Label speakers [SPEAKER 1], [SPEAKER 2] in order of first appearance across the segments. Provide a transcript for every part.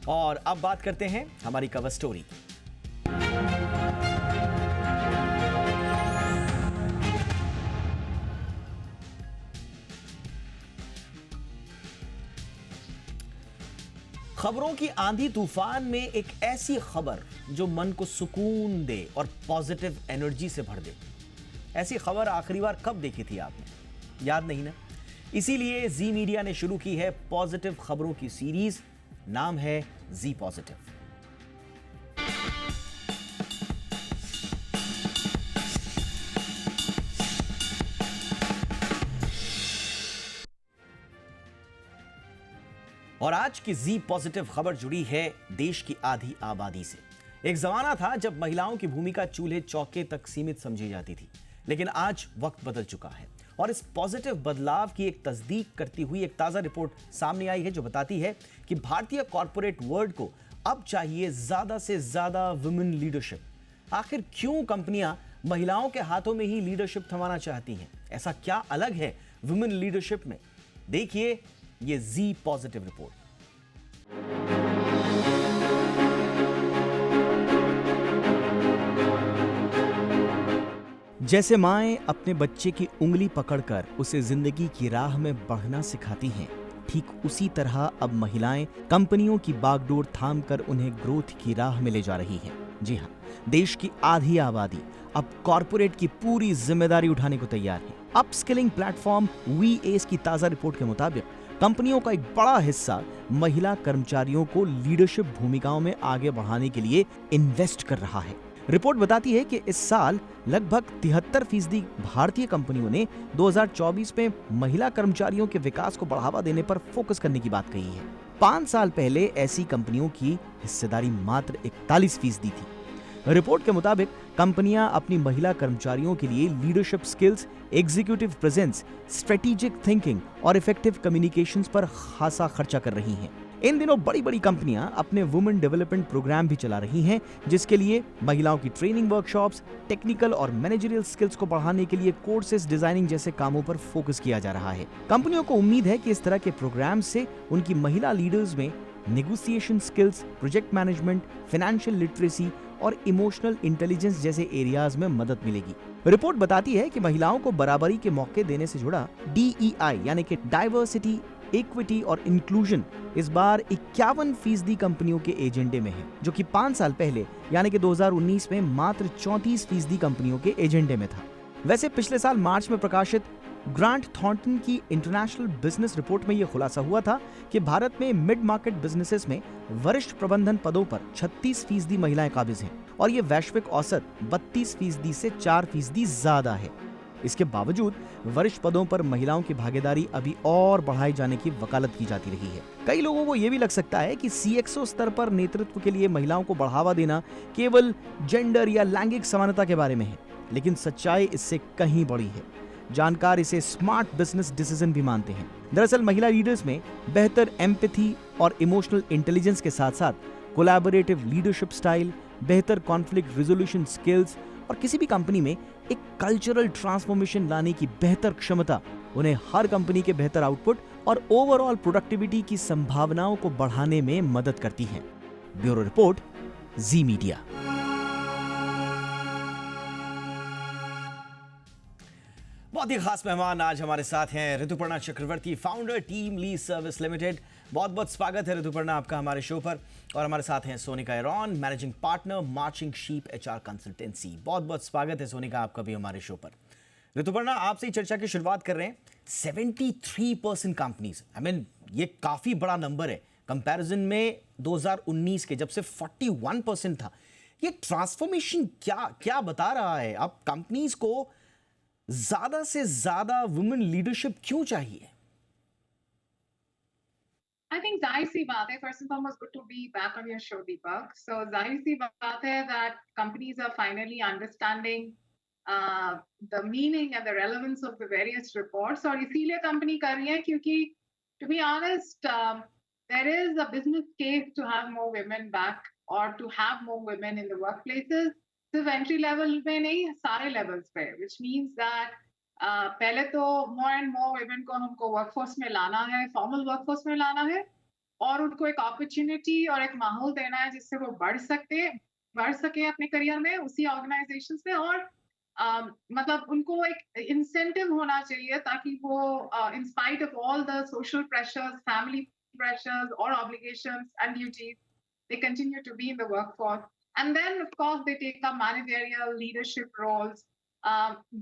[SPEAKER 1] और अब बात करते हैं हमारी कवर स्टोरी। खबरों की आंधी तूफान में एक ऐसी खबर जो मन को सुकून दे और पॉजिटिव एनर्जी से भर दे। ऐसी खबर आखिरी बार कब देखी थी आपने? याद नहीं ना? इसीलिए जी मीडिया ने शुरू की है पॉजिटिव खबरों की सीरीज। नाम है जी पॉजिटिव। और आज की जी पॉजिटिव खबर जुड़ी है देश की आधी आबादी से। एक जमाना था जब महिलाओं की भूमिका चूल्हे चौके तक सीमित समझी जाती थी, लेकिन आज वक्त बदल चुका है और इस पॉजिटिव बदलाव की एक तस्दीक करती हुई एक ताजा रिपोर्ट सामने आई है जो बताती है कि भारतीय कॉर्पोरेट वर्ल्ड को अब चाहिए ज्यादा से ज्यादा वुमेन लीडरशिप। आखिर क्यों कंपनियां महिलाओं के हाथों में ही लीडरशिप थमाना चाहती हैं? ऐसा क्या अलग है वुमेन लीडरशिप में? देखिए ये जी पॉजिटिव रिपोर्ट। जैसे माएं अपने बच्चे की उंगली पकड़कर उसे जिंदगी की राह में बढ़ना सिखाती हैं, ठीक उसी तरह अब महिलाएं कंपनियों की बागडोर थामकर उन्हें ग्रोथ की राह में ले जा रही हैं। जी हां, देश की आधी आबादी अब कॉर्पोरेट की पूरी जिम्मेदारी उठाने को तैयार है। अपस्किलिंग प्लेटफॉर्म वीएस की ताजा रिपोर्ट के मुताबिक कंपनियों का एक बड़ा हिस्सा महिला कर्मचारियों को लीडरशिप भूमिकाओं में आगे बढ़ाने के लिए इन्वेस्ट कर रहा है। रिपोर्ट बताती है कि इस साल लगभग 73% भारतीय कंपनियों ने 2024 में महिला कर्मचारियों के विकास को बढ़ावा देने पर फोकस करने की बात कही है। 5 साल पहले ऐसी कंपनियों की हिस्सेदारी मात्र 41% थी। रिपोर्ट के मुताबिक कंपनियां अपनी महिला कर्मचारियों के लिए leadership skills, executive presence, strategic thinking और इफेक्टिव कम्युनिकेशंस पर खासा खर्चा कर रही हैं। इन दिनों बड़ी बड़ी कंपनियां अपने वुमेन डेवलपमेंट प्रोग्राम भी चला रही हैं, जिसके लिए महिलाओं की ट्रेनिंग वर्कशॉप्स, टेक्निकल और मैनेजरियल स्किल्स को बढ़ाने के लिए कोर्सेज डिजाइनिंग जैसे कामों पर फोकस किया जा रहा है। कंपनियों को उम्मीद है कि इस तरह के प्रोग्राम से उनकी महिला लीडर्स में negotiation skills, project management, financial literacy और इमोशनल इंटेलिजेंस जैसे एरियाज में मदद मिलेगी। रिपोर्ट बताती है कि महिलाओं को बराबरी के मौके देने से जुड़ा DEI यानी कि डाइवर्सिटी, इक्विटी और इंक्लूजन इस बार 51% कंपनियों के एजेंडे में है, जो कि 5 साल पहले यानी कि 2019 में मात्र 34% कंपनियों के एजेंडे में था। वैसे पिछले साल मार्च में प्रकाशित ग्रांट थॉर्नटन की इंटरनेशनल बिजनेस रिपोर्ट में यह खुलासा हुआ था कि भारत में मिड मार्केट बिजनेसेस में वरिष्ठ प्रबंधन पदों पर 36% महिलाएं काबिज हैं और ये वैश्विक औसत 32% से 4% ज्यादा है। इसके बावजूद वरिष्ठ पदों पर महिलाओं की भागीदारी अभी और बढ़ाए जाने की वकालत की जाती रही है। कई लोगों को यह भी लग सकता है कि CXO स्तर पर नेतृत्व के लिए महिलाओं को बढ़ावा देना केवल जेंडर या लैंगिक समानता के बारे में है, लेकिन सच्चाई इससे कहीं बड़ी है। जानकार इसे स्मार्ट बिजनेस डिसीजन भी मानते हैं। दरअसल महिला लीडर्स में बेहतर एम्पैथी और इमोशनल इंटेलिजेंस के साथ साथ कोलैबोरेटिव लीडरशिप स्टाइल, बेहतर कॉन्फ्लिक्ट रिजोल्यूशन स्किल्स और किसी भी कंपनी में एक कल्चरल ट्रांसफॉर्मेशन लाने की बेहतर क्षमता उन्हें हर कंपनी के बेहतर आउटपुट और ओवरऑल प्रोडक्टिविटी की संभावनाओं को बढ़ाने में मदद करती है। Bureau report, Zee media. बहुत ही खास मेहमान आज हमारे साथ हैं Rituparna Chakraborty, founder team lease service limited. बहुत बहुत स्वागत है ऋतुपर्णा आपका हमारे शो पर। और हमारे साथ हैं Sonika Aaron, managing partner, marching sheep HR consultancy. बहुत बहुत स्वागत है सोनिका आपका भी हमारे शो पर। ऋतुपर्णा, आपसे ही चर्चा की शुरुआत कर रहे हैं। 73% कंपनीज, ये काफी बड़ा नंबर है कंपैरिजन में 2019 के, जब से 41% था। ये ट्रांसफॉर्मेशन क्या क्या बता रहा है? अब कंपनीज को ज्यादा से ज्यादा वुमेन लीडरशिप क्यों चाहिए?
[SPEAKER 2] I think जाहिर सी बात है, first and foremost, good to be back on your show, Deepak. So जाहिर सी बात है that companies are finally understanding the meaning and the relevance of the various reports. और इसीलिए company कर रही है क्योंकि to be honest, there is a business case to have more women back or to have more women in the workplaces. सिर्फ entry level पे नहीं, सारे levels पे, which means that पहले तो more and more women को हमको workforce में लाना है, formal workforce में लाना है, और उनको एक अपॉर्चुनिटी और एक माहौल देना है जिससे वो बढ़ सके अपने करियर में उसी ऑर्गेनाइजेशन से। और मतलब उनको एक इंसेंटिव होना चाहिए ताकि वो in spite of all the social pressures, family pressures or obligations and duties, they continue to be in the workforce. And then, of course, they take up managerial leadership roles,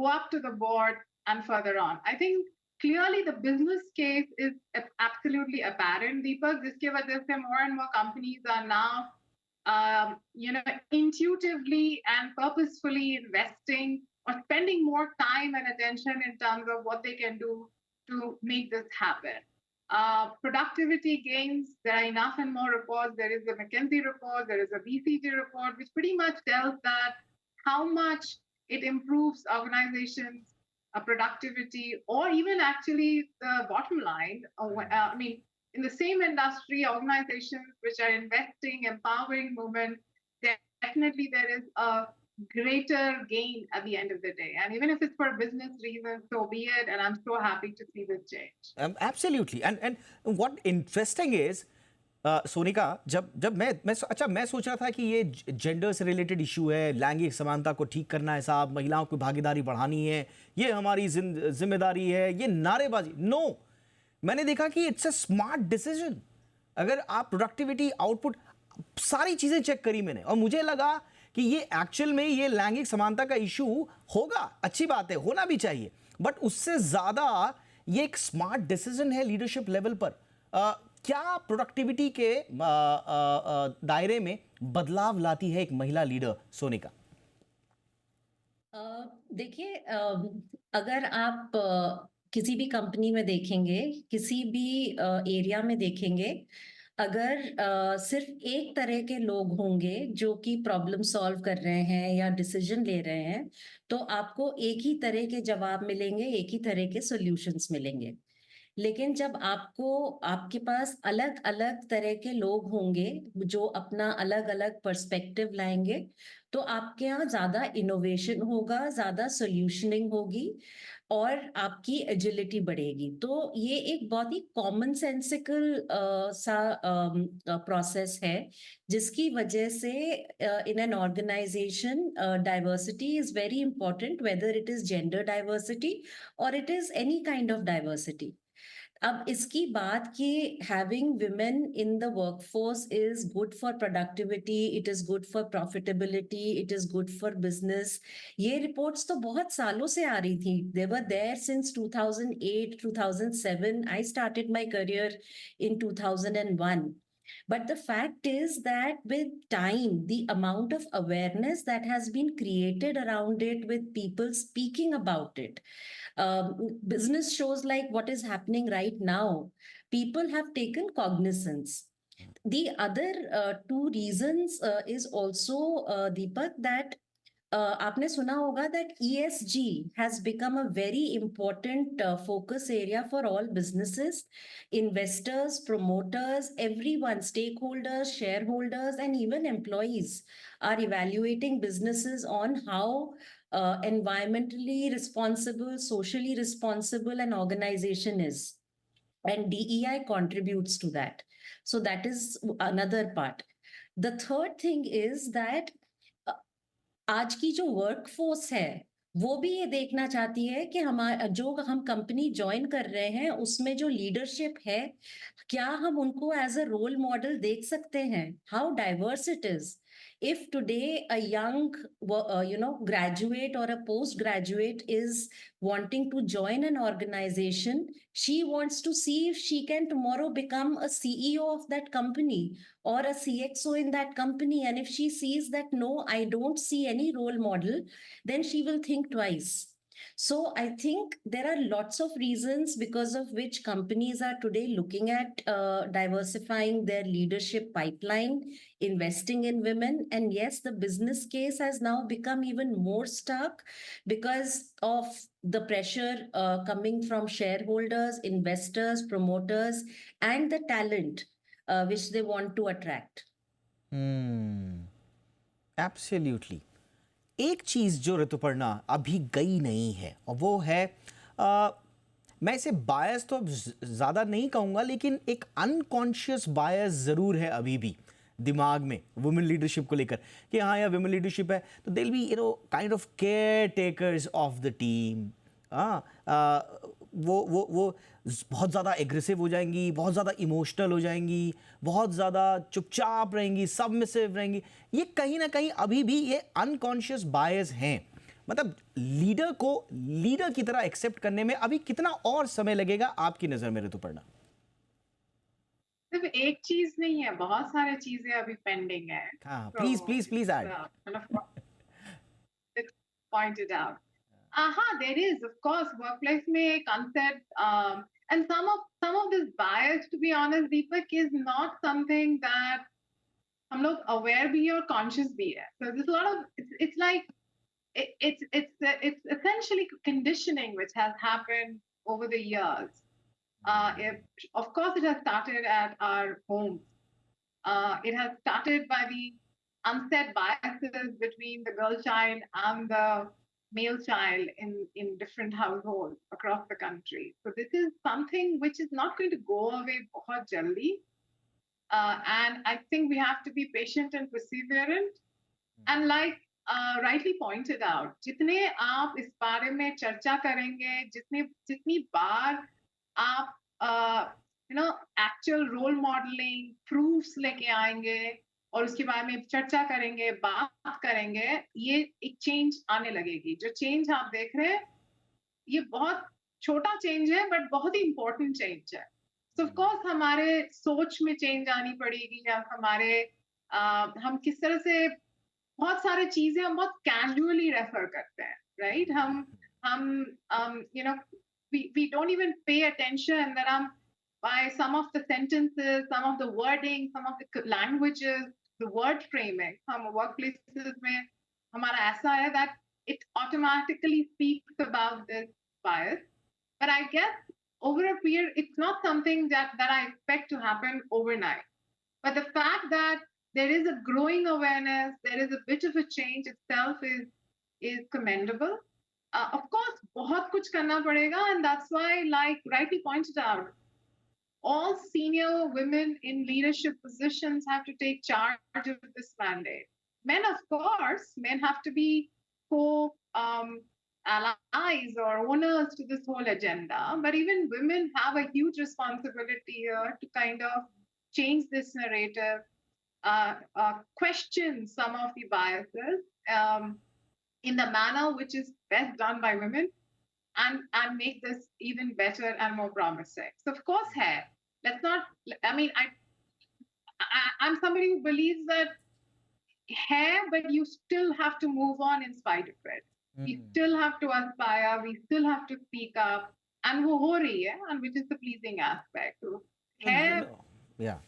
[SPEAKER 2] go up to the board, and further on. I think clearly the business case is absolutely apparent, Deepak. जिसकी वजह से more and more companies are now intuitively and purposefully investing or spending more time and attention in terms of what they can do to make this happen. Productivity gains, there are enough and more reports. There is a McKinsey report, there is a BCG report, which pretty much tells that how much it improves organizations' productivity or even actually the bottom line. I mean, in the same industry, organizations which are investing, empowering women, definitely there is a greater gain at the end of the day. And even if it's for business reasons, so be it. And I'm so happy to see this change.
[SPEAKER 1] Absolutely. And what interesting is, Sonika, जब मैं सोच रहा था कि ये gender से related issue है, लैंगिक समानता को ठीक करना है साहब, महिलाओं की भागीदारी बढ़ानी है, ये हमारी जिम्मेदारी है, ये नारेबाजी। नो, मैंने देखा कि इट्स अ स्मार्ट डिसीजन। अगर आप प्रोडक्टिविटी, आउटपुट, सारी चीजें चेक करी मैंने, और मुझे लगा कि ये एक्चुअल में ये लैंगिक समानता का इशू होगा, अच्छी बात है, होना भी चाहिए, बट उससे ज्यादा ये एक स्मार्ट डिसीजन है लीडरशिप लेवल पर। क्या प्रोडक्टिविटी के दायरे में बदलाव लाती है एक महिला लीडर, सोनिका?
[SPEAKER 3] देखिए, अगर आप किसी भी कंपनी में देखेंगे, किसी भी एरिया में देखेंगे, अगर सिर्फ एक तरह के लोग होंगे जो कि प्रॉब्लम सॉल्व कर रहे हैं या डिसीजन ले रहे हैं, तो आपको एक ही तरह के जवाब मिलेंगे, एक ही तरह के सॉल्यूशंस मिलेंगे। लेकिन जब आपके पास अलग अलग तरह के लोग होंगे जो अपना अलग अलग पर्सपेक्टिव लाएंगे, तो आपके यहाँ ज्यादा इनोवेशन होगा, ज्यादा सॉल्यूशनिंग होगी और आपकी एजिलिटी बढ़ेगी। तो ये एक बहुत ही कॉमन सेंसिकल सा प्रोसेस है, जिसकी वजह से in an organisation diversity is very important, whether it is gender diversity और it is any kind of diversity. अब इसकी बात कि having women in the workforce is good for productivity, it is good for profitability, it is good for business, ये reports तो बहुत सालों से आ रही थी। They were there since 2008, 2007. I started my career in 2001. But the fact is that with time, the amount of awareness that has been created around it, with people speaking about it, business shows like what is happening right now, people have taken cognizance. The other two reasons is also, Deepak, that आपने सुना होगा that ESG has become a very important focus area for all businesses, investors, promoters, everyone, stakeholders, shareholders, and even employees are evaluating businesses on how environmentally responsible, socially responsible an organization is. And DEI contributes to that. So that is another part. The third thing is that आज की जो workforce है वो भी ये देखना चाहती है कि जो हम कंपनी ज्वाइन कर रहे हैं उसमें जो लीडरशिप है, क्या हम उनको एज अ रोल मॉडल देख सकते हैं, how diverse it is. If today a young graduate or a postgraduate is wanting to join an organization, she wants to see if she can tomorrow become a CEO of that company or a CXO in that company. And if she sees that, no, I don't see any role model, then she will think twice. So I think there are lots of reasons because of which companies are today looking at diversifying their leadership pipeline, investing in women. And yes, the business case has now become even more stark because of the pressure coming from shareholders, investors, promoters, and the talent which they want to attract.
[SPEAKER 1] Absolutely. एक चीज जो ऋतुपर्णा अभी गई नहीं है, और वो है मैं इसे बायस तो अब ज़्यादा नहीं कहूँगा, लेकिन एक अनकॉन्शियस बायस ज़रूर है अभी भी दिमाग में वुमेन लीडरशिप को लेकर कि हाँ यार वुमेन लीडरशिप है तो they will be kind of care takers of the team. हाँ, वो बहुत ज़्यादा एग्रेसिव हो जाएंगी, बहुत ज़्यादा इमोशनल हो जाएंगी, बहुत ज़्यादा चुपचाप रहेंगी, सबमिसिव रहेंगी। ये कहीं ना कहीं अभी भी ये अनकॉन्शियस बायस हैं। मतलब लीडर को लीडर की तरह एक्सेप्ट करने में अभी कितना और समय लगेगा आपकी नज़र में ऋतुपर्णा?
[SPEAKER 2] सिर्फ एक चीज नहीं है, बहुत सारे चीजें अभी पेंडिंग है।
[SPEAKER 1] हाँ,
[SPEAKER 2] So
[SPEAKER 1] please please please add.
[SPEAKER 2] it's pointed out. There is, of course, workplace में concept, and some of this bias, to be honest, Deepak, is not something that हम लोग aware भी है और conscious भी है. So there's a lot of it's like it's essentially conditioning which has happened over the years. Of course, it has started at our homes. It has started by the unsaid biases between the girl child and the male child in different households across the country. So this is something which is not going to go away बहुत jaldi. And I think we have to be patient and perseverant. And like rightly pointed out, जितने आप इस बारे में चर्चा करेंगे, जितनी बार आप एक्चुअल रोल मॉडलिंग प्रूफ्स लेके आएंगे और उसके बारे में चर्चा करेंगे, बात करेंगे, ये एक चेंज आने लगेगी। जो चेंज आप देख रहे हैं ये बहुत छोटा चेंज है बट बहुत ही इंपॉर्टेंट चेंज है। सो ऑफ कोर्स हमारे सोच में चेंज आनी पड़ेगी, या हम किस तरह से बहुत सारे चीजें हम बहुत कैजुअली रेफर करते हैं, राइट? हम we don't even pay attention that by some of the sentences, some of the wording, some of the languages, the word framing, हम workplaces में हमारा ऐसा है that it automatically speaks about this bias. But I guess over a period, it's not something that I expect to happen overnight. But the fact that there is a growing awareness, there is a bit of a change itself is commendable. Of course, बहुत कुछ करना पड़ेगा, and that's why, like rightly pointed out, all senior women in leadership positions have to take charge of this mandate. Men, of course, men have to be allies or owners to this whole agenda, but even women have a huge responsibility here to kind of change this narrative, question some of the biases in the manner which is best done by women, and make this even better and more promising. So of course, let's not. I mean, I'm somebody who believes that but you still have to move on in spite of it. We still have to aspire. We still have to speak up, and वो हो रही है, and which is the pleasing aspect. So,
[SPEAKER 1] yeah.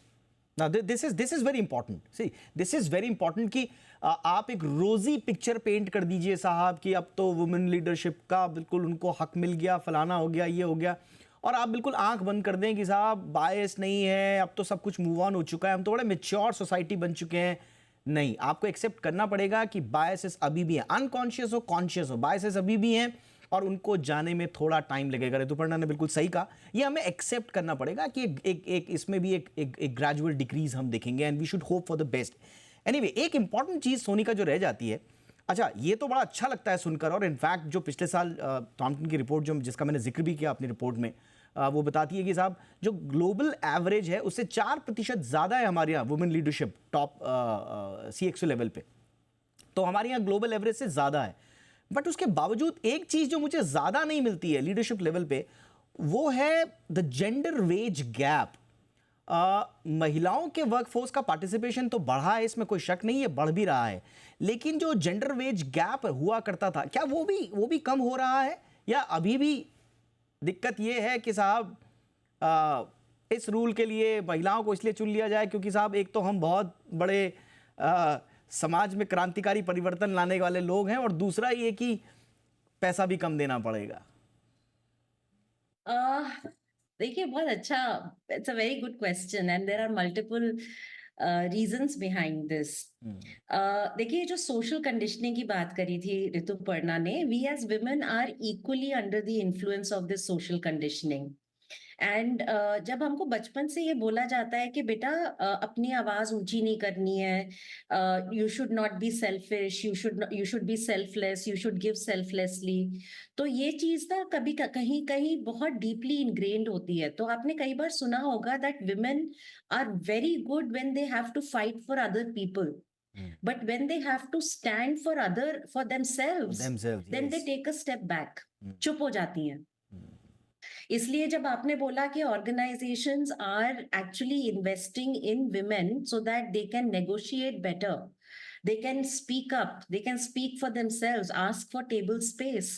[SPEAKER 1] Now this is very important. See, this is very important कि आप एक रोजी picture paint कर दीजिए साहब कि अब तो वुमेन लीडरशिप का बिल्कुल उनको हक मिल गया, फलाना हो गया, ये हो गया, और आप बिल्कुल आंख बंद कर दें कि साहब बायस नहीं है, अब तो सब कुछ मूव ऑन हो चुका है, हम तो बड़े मैच्योर सोसाइटी बन चुके हैं। नहीं, आपको एक्सेप्ट करना पड़ेगा कि बायसेस अभी भी हैं, अनकॉन्शियस हो कॉन्शियस हो, बायसेस अभी भी हैं और उनको जाने में थोड़ा टाइम लगेगा। ऋतुपर्णा ने बिल्कुल सही कहा, ये हमें एक्सेप्ट करना पड़ेगा कि एक इसमें भी एक ग्रेजुअल डिक्रीज हम देखेंगे, and we should hope for the best. Anyway, एक इंपॉर्टेंट चीज़ सोनिका जो रह जाती है, अच्छा ये तो बड़ा अच्छा लगता है सुनकर, और इनफैक्ट जो पिछले साल थॉम्पटन की रिपोर्ट जिसका मैंने जिक्र भी किया अपनी रिपोर्ट में, वो बताती है कि साहब जो ग्लोबल एवरेज है उससे 4% ज़्यादा है हमारे यहाँ women leadership top CXO level पे, तो हमारे यहाँ ग्लोबल एवरेज से ज़्यादा है। बट उसके बावजूद एक चीज़ जो मुझे ज़्यादा नहीं मिलती है लीडरशिप लेवल पे, वो है द जेंडर वेज गैप। महिलाओं के वर्कफोर्स का पार्टिसिपेशन तो बढ़ा है, इसमें कोई शक नहीं है, बढ़ भी रहा है, लेकिन जो जेंडर वेज गैप हुआ करता था, क्या वो भी कम हो रहा है, या अभी भी दिक्कत ये है कि साहब इस रूल के लिए महिलाओं को इसलिए चुन लिया जाए क्योंकि साहब एक तो हम बहुत बड़े समाज में क्रांतिकारी परिवर्तन लाने वाले लोग हैं, और दूसरा ये कि पैसा भी कम देना पड़ेगा?
[SPEAKER 3] देखिए, बहुत अच्छा, it's a very good question, and there are multiple reasons behind this. देखिए, जो सोशल कंडीशनिंग की बात करी थी ऋतुपर्णा ने, we as women are equally under the influence of this social conditioning. And जब हमको बचपन से ये बोला जाता है कि बेटा अपनी आवाज ऊंची नहीं करनी है, you should not be selfish, you should be selfless, you should give selflessly, तो ये चीज ना कभी कहीं कहीं बहुत डीपली इनग्रेन्ड होती है। तो आपने कई बार सुना होगा that women are very good when they have to fight for other people, but when they have to stand for themselves, then
[SPEAKER 1] yes.
[SPEAKER 3] they take a step back, चुप हो जाती हैं।
[SPEAKER 1] Hmm.
[SPEAKER 3] इसलिए जब आपने बोला कि organisations are actually investing in women so that they can negotiate better, they can speak up, they can speak for themselves, ask for table space.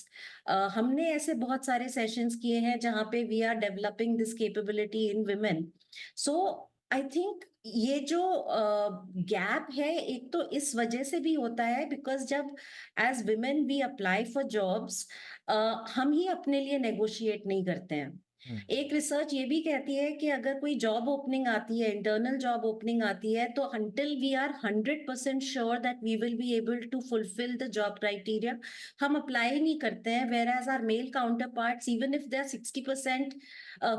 [SPEAKER 3] हमने ऐसे बहुत सारे सेशंस किए हैं जहां पे we are developing this capability in women. So I think ये जो गैप है, एक तो इस वजह से भी होता है बिकॉज जब as women we apply for jobs, हम ही अपने लिए नेगोशिएट नहीं करते हैं। एक रिसर्च ये भी कहती है कि अगर कोई जॉब ओपनिंग आती है, इंटरनल जॉब ओपनिंग आती है, तो until we are 100% sure that we will be able to fulfill the job criteria, हम अप्लाई नहीं करते हैं। whereas our male counterparts, even if they are 60%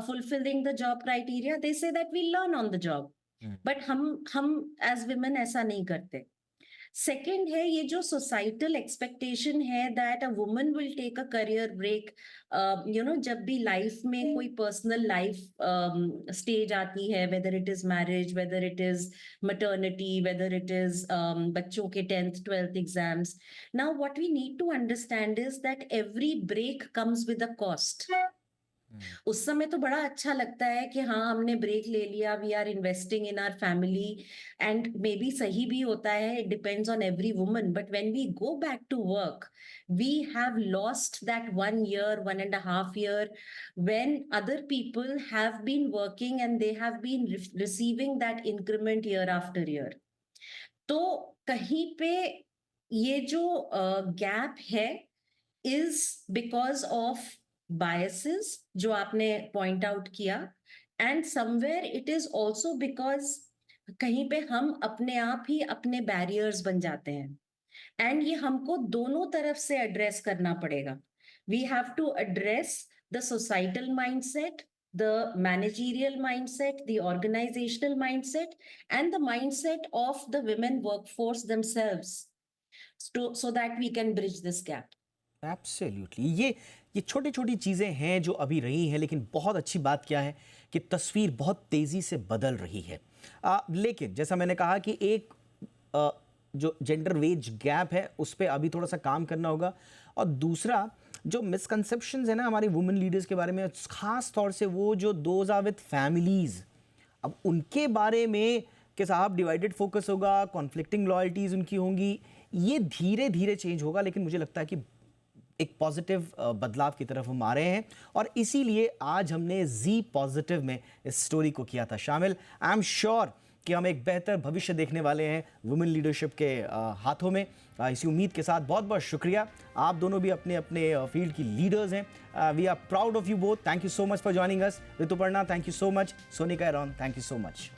[SPEAKER 3] fulfilling the job criteria, they say that we learn on the job. But हम as women ऐसा नहीं करते। Second है ये जो सोसाइटल एक्सपेक्टेशन है that a woman will take a career break, you know, जब भी लाइफ में कोई पर्सनल लाइफ स्टेज आती है, whether it is marriage, whether it is maternity, whether it is बच्चों के 10th 12th exams. Now what we need to understand is that every break comes with a cost. उस समय तो बड़ा अच्छा लगता है कि हाँ हमने ब्रेक ले लिया, we are investing in our family, and may be सही भी होता है, it depends on every woman. But when we go back to work, we have lost that 1 year, 1.5 year, when other people have been working and they have been receiving that increment year after year. तो कहीं पे ये जो gap है is because of biases जो आपने point out किया, and somewhere it is also because कहीं पे हम अपने आप ही अपने बैरियर्स बन जाते हैं, एंड ये हमको दोनों तरफ से एड्रेस करना पड़ेगा। We have to address the societal mindset, the managerial mindset, the organizational mindset, and the mindset of the women workforce themselves, so that we can bridge this gap.
[SPEAKER 1] Absolutely. ये छोटी छोटी चीज़ें हैं जो अभी रही हैं, लेकिन बहुत अच्छी बात क्या है कि तस्वीर बहुत तेज़ी से बदल रही है। लेकिन जैसा मैंने कहा कि एक जो जेंडर वेज गैप है उस पर अभी थोड़ा सा काम करना होगा, और दूसरा जो मिसकंसेप्शंस है ना हमारे वुमेन लीडर्स के बारे में, ख़ास तौर से वो जो दोज आर विद फैमिलीज़, अब उनके बारे में कि साहब डिवाइडेड फोकस होगा, कॉन्फ्लिक्टिंग लॉयल्टीज़ उनकी होंगी, ये धीरे धीरे चेंज होगा। लेकिन मुझे लगता है कि एक पॉजिटिव बदलाव की तरफ हम आ रहे हैं, और इसीलिए आज हमने जी पॉजिटिव में इस स्टोरी को किया था शामिल। आई एम श्योर कि हम एक बेहतर भविष्य देखने वाले हैं वुमेन लीडरशिप के हाथों में। इसी उम्मीद के साथ बहुत बहुत शुक्रिया। आप दोनों भी अपने अपने फील्ड की लीडर्स हैं। We are proud of you both. Thank you so much for joining us. Rituparna, thank you so much. Sonika Aron, thank you so much.